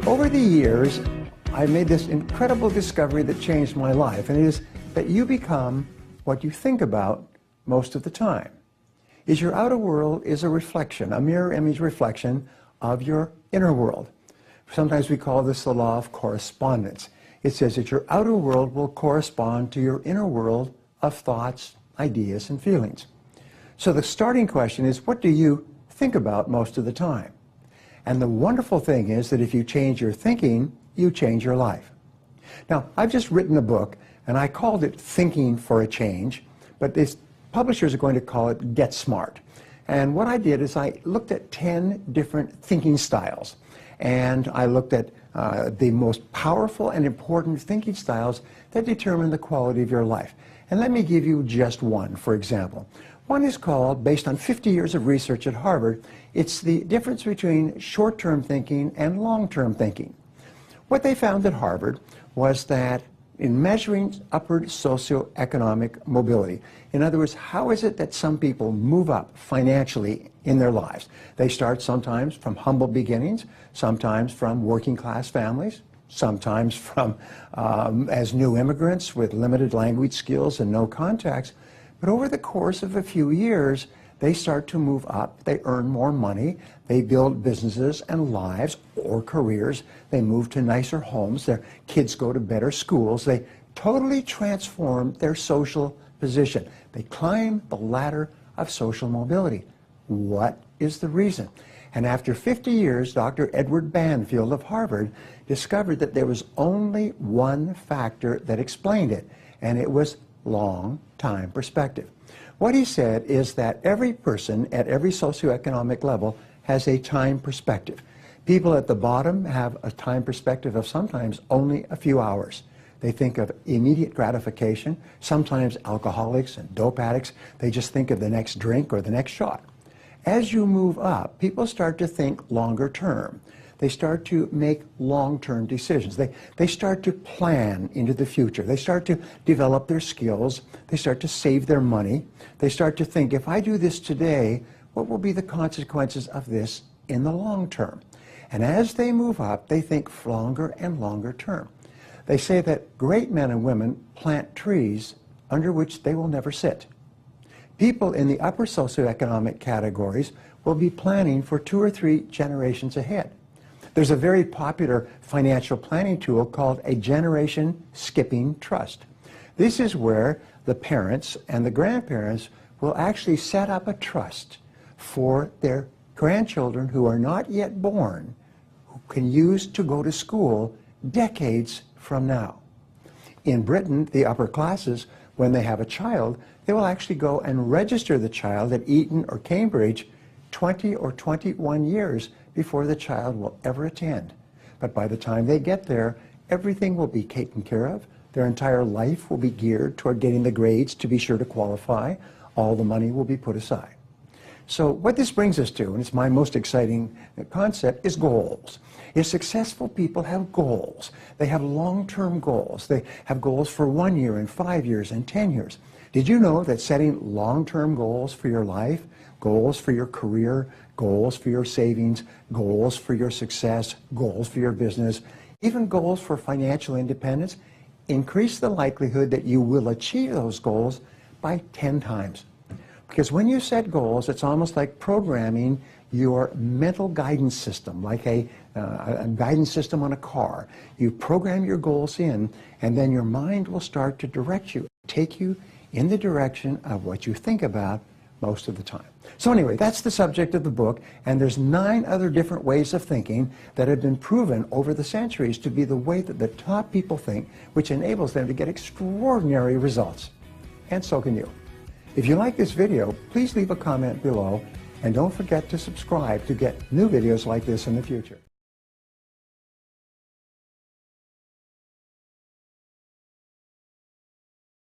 Over the years, I made this incredible discovery that changed my life, and it is that you become what you think about most of the time. Your outer world is a reflection, a mirror image reflection of your inner world. Sometimes we call this the law of correspondence. It says that your outer world will correspond to your inner world of thoughts, ideas, and feelings. So the starting question is, what do you think about most of the time? And the wonderful thing is that if you change your thinking, you change your life. Now, I've just written a book, and I called it Thinking for a Change, but these publishers are going to call it Get Smart. And what I did is I looked at 10 different thinking styles, and I looked at the most powerful and important thinking styles that determine the quality of your life. And let me give you just one, for example. One is called, based on 50 years of research at Harvard, it's the difference between short-term thinking and long-term thinking. What they found at Harvard was that in measuring upward socioeconomic mobility, in other words, how is it that some people move up financially in their lives? They start sometimes from humble beginnings, sometimes from working class families, sometimes from as new immigrants with limited language skills and no contacts. But over the course of a few years, they start to move up, they earn more money, they build businesses and lives or careers, they move to nicer homes, their kids go to better schools, they totally transform their social position. They climb the ladder of social mobility. What is the reason? And after 50 years, Dr. Edward Banfield of Harvard discovered that there was only one factor that explained it, and it was long time perspective. What he said is that every person at every socioeconomic level has a time perspective. People at the bottom have a time perspective of sometimes only a few hours. They think of immediate gratification. Sometimes alcoholics and dope addicts, they just think of the next drink or the next shot. As you move up, people start to think longer term. They start to make long-term decisions. They start to plan into the future. They start to develop their skills. They start to save their money. They start to think, if I do this today, what will be the consequences of this in the long term? And as they move up, they think longer and longer term. They say that great men and women plant trees under which they will never sit. People in the upper socioeconomic categories will be planning for 2 or 3 generations ahead. There's a very popular financial planning tool called a generation skipping trust. This is where the parents and the grandparents will actually set up a trust for their grandchildren who are not yet born, who can use to go to school decades from now. In Britain, the upper classes, when they have a child, they will actually go and register the child at Eton or Cambridge 20 or 21 years before the child will ever attend. But by the time they get there, everything will be taken care of. Their entire life will be geared toward getting the grades to be sure to qualify. All the money will be put aside. So what this brings us to, and it's my most exciting concept, is goals. If successful people have goals, they have long-term goals. They have goals for 1 year and 5 years and 10 years. Did you know that setting long-term goals for your life, goals for your career, goals for your savings, goals for your success, goals for your business, even goals for financial independence, increase the likelihood that you will achieve those goals by 10 times. Because when you set goals, it's almost like programming your mental guidance system, like a guidance system on a car. You program your goals in, and then your mind will start to direct you, take you in the direction of what you think about most of the time. So anyway, that's the subject of the book, and there's 9 other different ways of thinking that have been proven over the centuries to be the way that the top people think, which enables them to get extraordinary results. And so can you. If you like this video, please leave a comment below, and don't forget to subscribe to get new videos like this in the future.